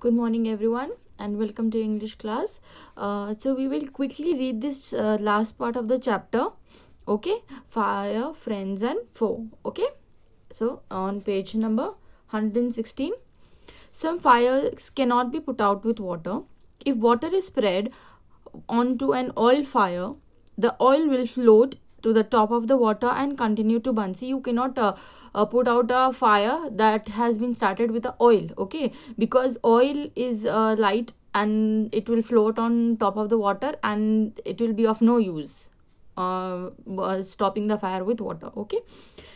Good morning, everyone, and welcome to English class. So we will quickly read this last part of the chapter. Okay, fire, friends, and foe. Okay, so on page number 116, some fires cannot be put out with water. If water is spread onto an oil fire, the oil will float to the top of the water and continue to burn. See, you cannot put out a fire that has been started with the oil, okay, because oil is light and it will float on top of the water and it will be of no use stopping the fire with water. Okay,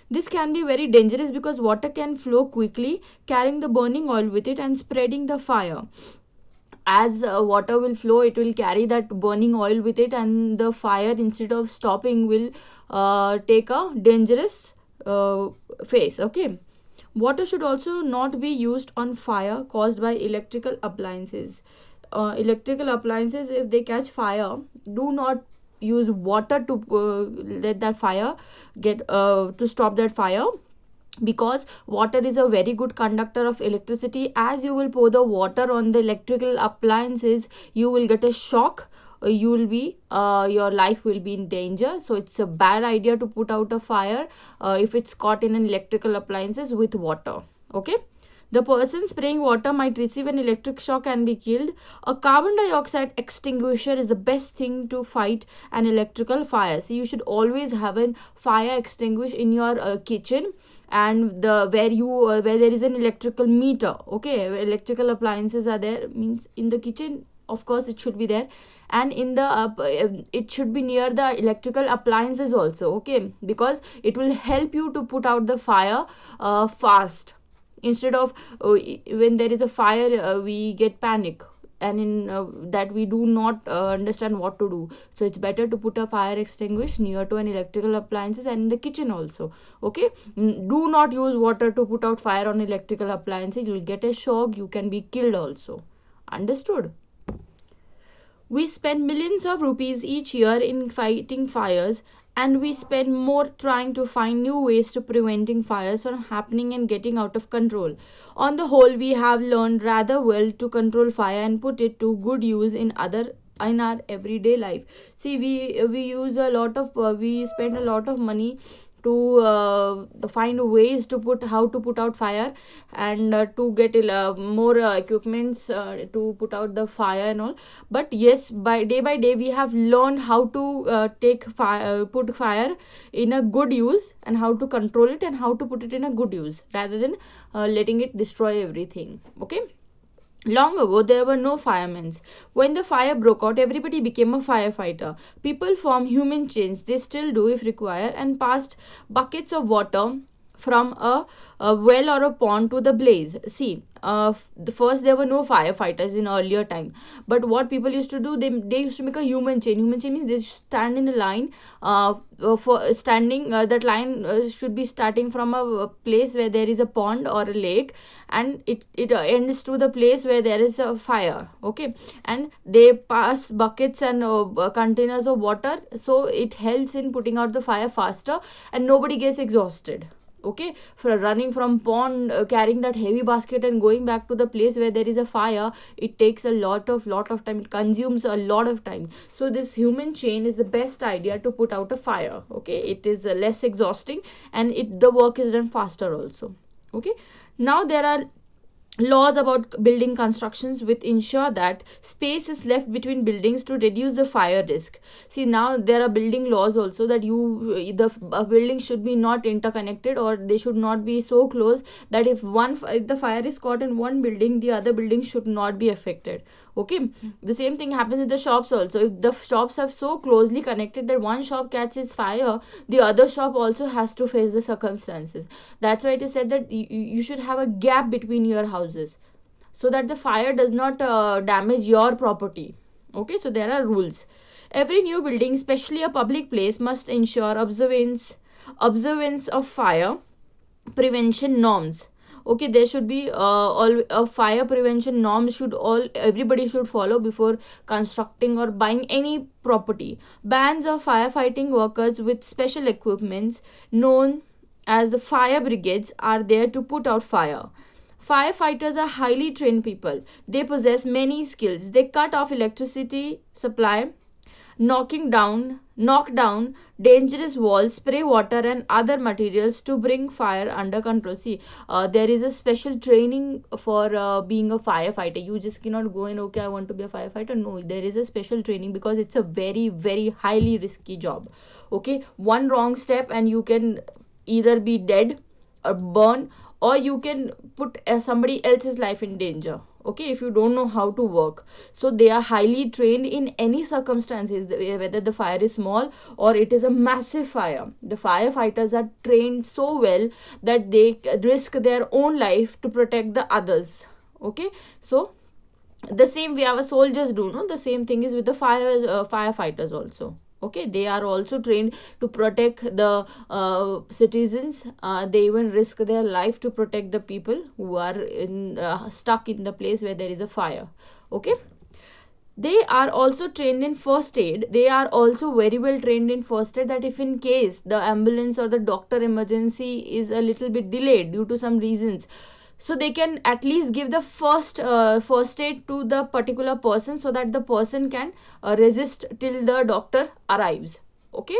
this can be very dangerous because water can flow quickly, carrying the burning oil with it and spreading the fire. As water will flow, it will carry that burning oil with it, and the fire, instead of stopping, will take a dangerous phase. Okay, water should also not be used on fire caused by electrical appliances. Electrical appliances, if they catch fire, do not use water to let that fire get to stop that fire, because water is a very good conductor of electricity. As you will pour the water on the electrical appliances, you will get a shock. You will be your life will be in danger. So it's a bad idea to put out a fire if it's caught in an electrical appliances with water. Okay, the person spraying water might receive an electric shock and be killed. A carbon dioxide extinguisher is the best thing to fight an electrical fire. So you should always have a fire extinguisher in your kitchen, and where there is an electrical meter. Okay, where electrical appliances are there, means in the kitchen, of course it should be there, and in the it should be near the electrical appliances also. Okay, because it will help you to put out the fire fast, instead of when there is a fire we get panic, and in that we do not understand what to do. So it's better to put a fire extinguisher near to an electrical appliances and in the kitchen also. Okay, do not use water to put out fire on electrical appliances. You will get a shock, you can be killed also. Understood? We spend millions of rupees each year in fighting fires, and we spend more trying to find new ways to preventing fires from happening and getting out of control. On the whole, we have learned rather well to control fire and put it to good use in our everyday life. See, we use a lot of we spend a lot of money to find ways to put how to put out fire, and to get more equipments to put out the fire and all. But yes, by day we have learned how to take fire put fire in a good use, and how to control it, and how to put it in a good use, rather than letting it destroy everything. Okay, long ago, there were no firemen. When the fire broke out, everybody became a firefighter. People formed human chains, they still do if required, and passed buckets of water from a well or a pond to the blaze. See, the first there were no firefighters in earlier time, but what people used to do, they used to make a human chain. Human chain means they stand in a line. For standing, that line should be starting from a place where there is a pond or a lake, and it ends to the place where there is a fire. Okay, and they pass buckets and containers of water, so it helps in putting out the fire faster, and nobody gets exhausted. Okay, for running from pond, carrying that heavy basket and going back to the place where there is a fire, it takes a lot of time, it consumes a lot of time. So this human chain is the best idea to put out a fire. Okay, it is less exhausting, and the work is done faster also. Okay, now there are laws about building constructions which ensure that space is left between buildings to reduce the fire risk. See, now there are building laws also, that the buildings should be not interconnected, or they should not be so close that if the fire is caught in one building, the other building should not be affected. Okay, the same thing happens with the shops also. If the shops are so closely connected that one shop catches fire, the other shop also has to face the circumstances. That's why it is said that you should have a gap between your houses, so that the fire does not damage your property. Okay, so there are rules. Every new building, especially a public place, must ensure observance of fire prevention norms. Okay, there should be all fire prevention norms should all everybody should follow before constructing or buying any property. Bands of firefighting workers with special equipments known as the fire brigades are there to put out fire. Firefighters are highly trained people. They possess many skills. They cut off electricity supply, knock down dangerous walls, spray water and other materials to bring fire under control. See, there is a special training for being a firefighter. You just cannot go in, okay, I want to be a firefighter. No, there is a special training, because it's a very, very highly risky job. Okay, one wrong step and you can either be dead or burn, or you can put somebody else's life in danger. Okay, if you don't know how to work. So they are highly trained in any circumstances, whether the fire is small or it is a massive fire. The firefighters are trained so well that they risk their own life to protect the others. Okay, so the same way our soldiers do, no, the same thing is with the firefighters also. Okay, they are also trained to protect the citizens. They even risk their life to protect the people who are stuck in the place where there is a fire. Okay, they are also trained in first aid. They are also very well trained in first aid, that if in case the ambulance or the doctor emergency is a little bit delayed due to some reasons, so they can at least give the first aid to the particular person, so that the person can resist till the doctor arrives. Okay,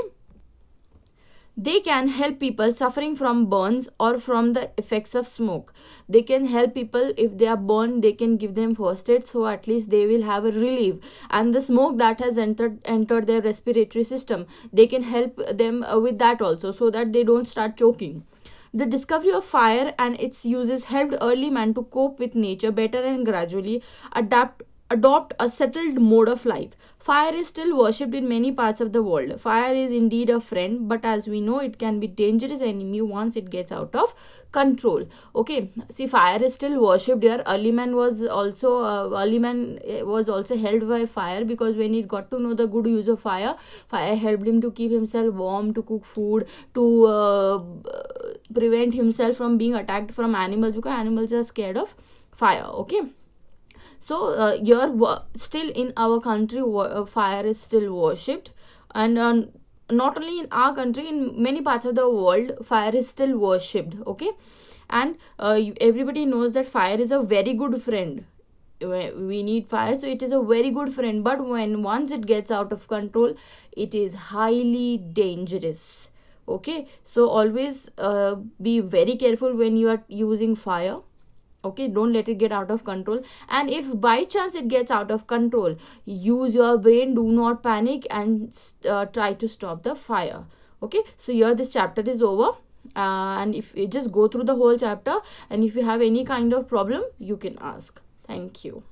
they can help people suffering from burns or from the effects of smoke. They can help people if they are burned. They can give them first aid, so at least they will have a relief. And the smoke that has entered their respiratory system, they can help them with that also, so that they don't start choking. The discovery of fire and its uses helped early man to cope with nature better and gradually adopt a settled mode of life. Fire is still worshipped in many parts of the world. Fire is indeed a friend, but as we know, it can be dangerous enemy once it gets out of control. Okay, see, fire is still worshipped here. Early man was also held by fire, because when he got to know the good use of fire, fire helped him to keep himself warm, to cook food, to prevent himself from being attacked from animals, because animals are scared of fire. Okay, so here still in our country, fire is still worshipped. And not only in our country, in many parts of the world, fire is still worshipped. Okay, and everybody knows that fire is a very good friend. We need fire, so it is a very good friend, but when once it gets out of control, it is highly dangerous. Okay, so always be very careful when you are using fire. Okay, don't let it get out of control. And if by chance it gets out of control, use your brain, do not panic, and try to stop the fire. Okay, so here this chapter is over. And if you just go through the whole chapter, and if you have any kind of problem, you can ask. Thank you.